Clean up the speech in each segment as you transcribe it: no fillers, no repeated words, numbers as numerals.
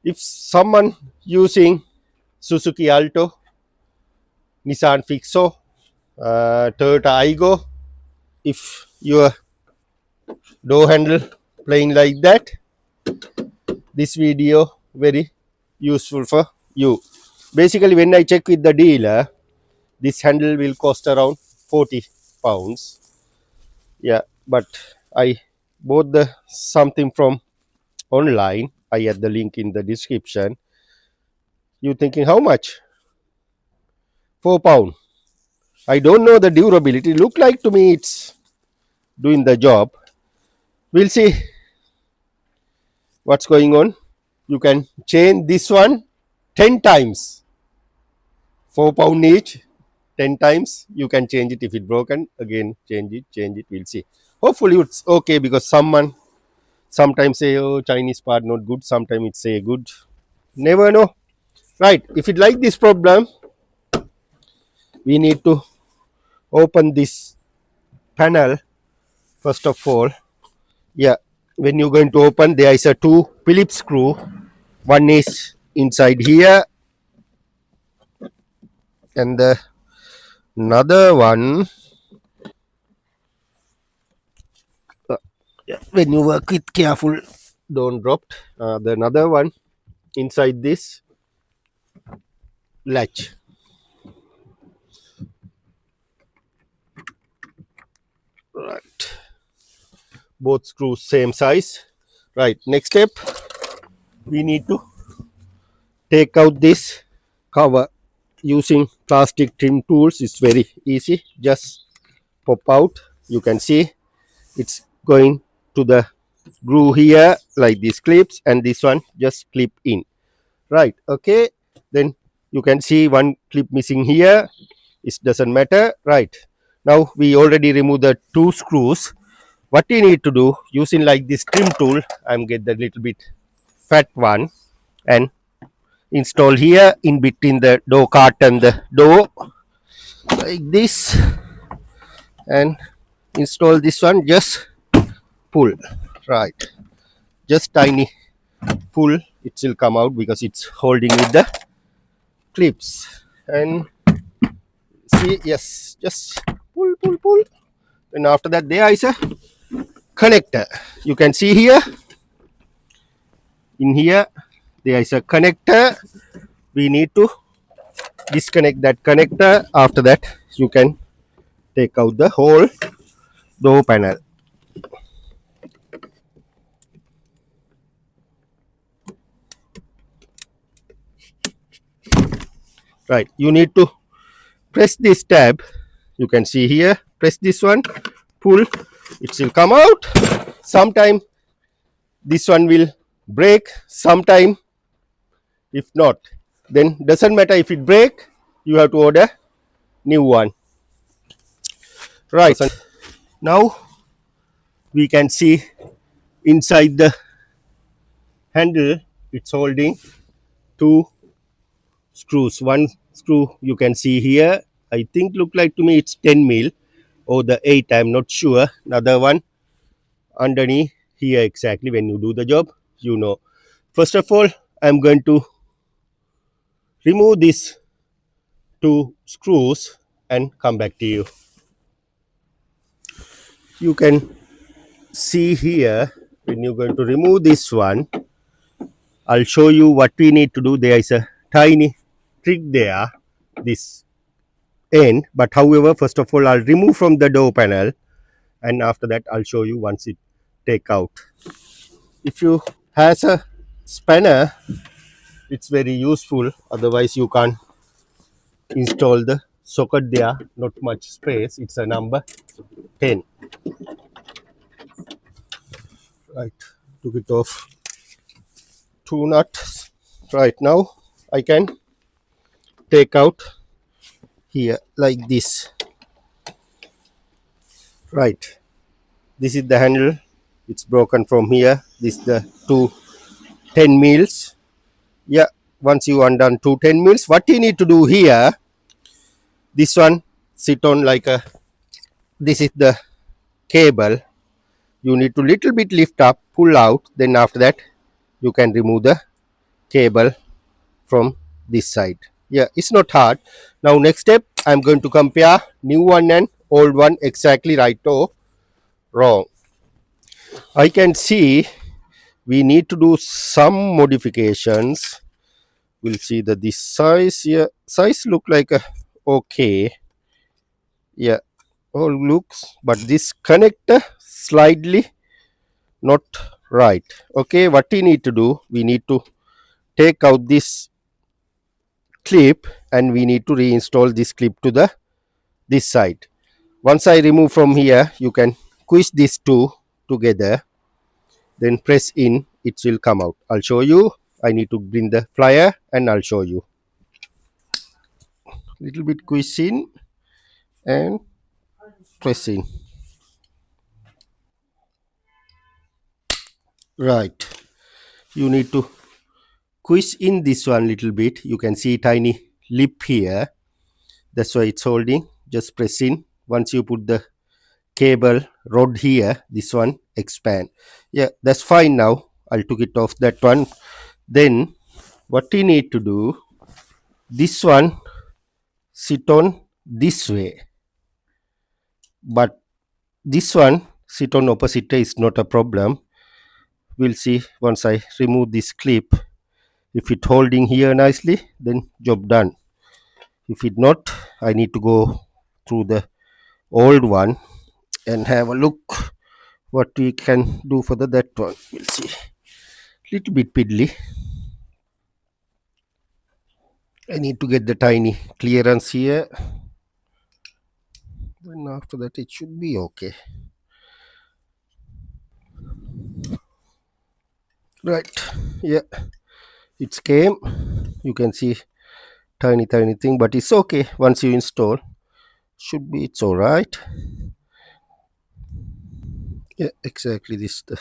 If someone using Suzuki Alto, Nissan Fixo, Toyota Aygo, if your door handle playing like that, this video very useful for you. Basically, when I check with the dealer, this handle will cost around 40 pounds. Yeah, but I bought the something from online. I add the link in the description. You thinking how much? £4. I don't know the durability. Look like to me it's doing the job. We'll see what's going on. You can change this one 10 times. £4 each. 10 times you can change it. If it's broken, again change it, we'll see. Hopefully it's okay, because sometimes say, oh, Chinese part not good, sometimes it say good, never know. Right, if it like this problem, we need to open this panel first of all. Yeah, when you're going to open, there is a two Phillips screw. One is inside here, and the another one, when you work with careful, don't drop. The another one inside this latch. Right, both screws same size. Right, next step, we need to take out this cover using plastic trim tools. It's very easy, just pop out. You can see it's going to the groove here, like these clips, and this one just clip in. Right, okay, then you can see one clip missing here. It doesn't matter. Right, now we already removed the two screws. What you need to do, using like this trim tool, I'm get the little bit fat one and install here in between the door cart and the door, like this, and install this one. Just pull. Right, just tiny pull, it will come out because it's holding with the clips. And see, yes, just pull, and after that there is a connector. You can see here, in here there is a connector. We need to disconnect that connector. After that you can take out the whole door panel. Right, you need to press this tab. You can see here, press this one, pull, it will come out. Sometime this one will break, sometime if not, then doesn't matter. If it break, you have to order new one. Right, now we can see inside the handle, it's holding two screws. One screw you can see here, I think look like to me it's 10 mil or the 8, I'm not sure. Another one underneath here, exactly. When you do the job, you know. First of all, I'm going to remove these two screws and come back to you. You can see here, when you're going to remove this one, I'll show you what we need to do. There is a tiny trick there, this end, but however, first of all, I'll remove from the door panel, and after that I'll show you once it take out. If you has a spanner, it's very useful, otherwise you can't install the socket there, not much space. It's a number 10. Right, took it off, two nuts. Right, now I can take out here like this. Right, this is the handle, it's broken from here. This is the two 10 mils. Yeah, once you undone two 10 mils, what you need to do here, this one sit on like a, this is the cable. You need to little bit lift up, pull out, then after that you can remove the cable from this side. Yeah, it's not hard. Now next step, I'm going to compare new one and old one, exactly right or wrong. I can see we need to do some modifications. We'll see that this size, yeah, size look like a okay. Yeah, all looks, but this connector slightly not right. Okay, what we need to do, we need to take out this clip and we need to reinstall this clip to the this side. Once I remove from here, you can squish these two together, then press in, it will come out. I'll show you. I need to bring the flyer and I'll show you. Little bit squish in and press in. Right, you need to squish in this one little bit. You can see tiny lip here, that's why it's holding. Just press in. Once you put the cable rod here, this one expand. Yeah, that's fine. Now I'll took it off that one. Then what we need to do, this one sit on this way, but this one sit on opposite way is not a problem. We'll see once I remove this clip. If it holding here nicely, then job done. If it not, I need to go through the old one and have a look what we can do for the that one. We'll see. Little bit piddly. I need to get the tiny clearance here. Then after that it should be okay. Right. Yeah. It's came. You can see tiny thing, but it's okay. Once you install, should be it's alright. Yeah, exactly this the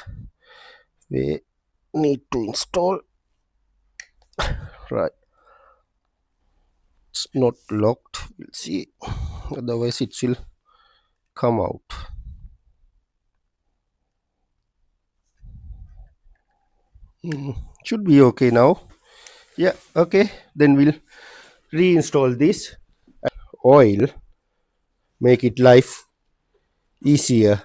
way need to install. Right. It's not locked. We'll see. Otherwise it will come out. Should be okay now. Yeah, okay. Then we'll reinstall this oil, make it life easier.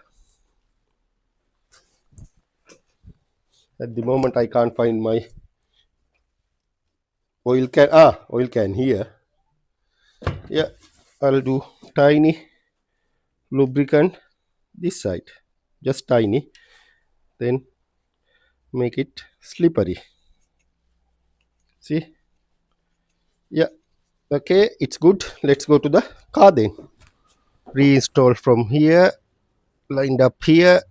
At the moment I can't find my oil can. Oil can here. Yeah, I'll do tiny lubricant this side, just tiny, then make it slippery. See? Yeah, okay, it's good. Let's go to the car then. Reinstall from here, lined up here,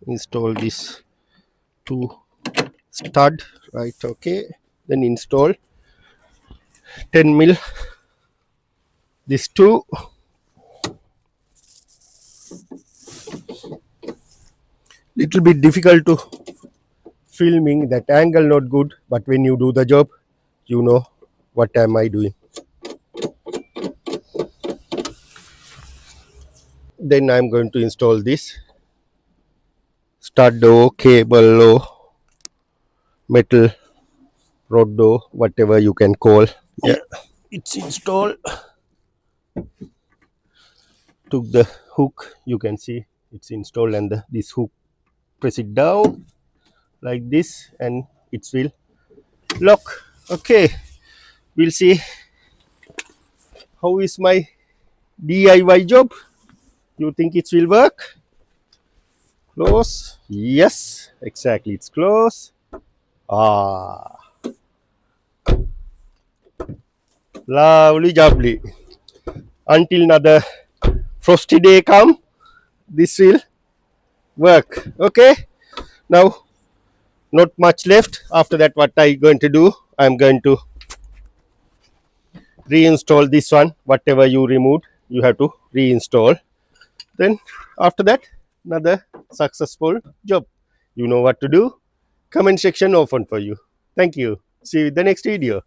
install this two stud, right? Okay, then install 10 mil this two. Little bit difficult to filming, that angle not good, but when you do the job you know what am I doing. Then I'm going to install this stud door, cable door, metal rod door, whatever you can call. Yeah, it's installed. Took the hook, you can see it's installed, and this hook, press it down like this and it will lock. Okay, we'll see how is my DIY job. You think it will work? Close. Yes, exactly, it's close. Lovely jubbly. Until another frosty day come, this will work. Okay, now not much left. After that, what I going to do, I'm going to reinstall this one. Whatever you removed, you have to reinstall. Then after that, another successful job. You know what to do. Comment section open for you. Thank you. See you in the next video.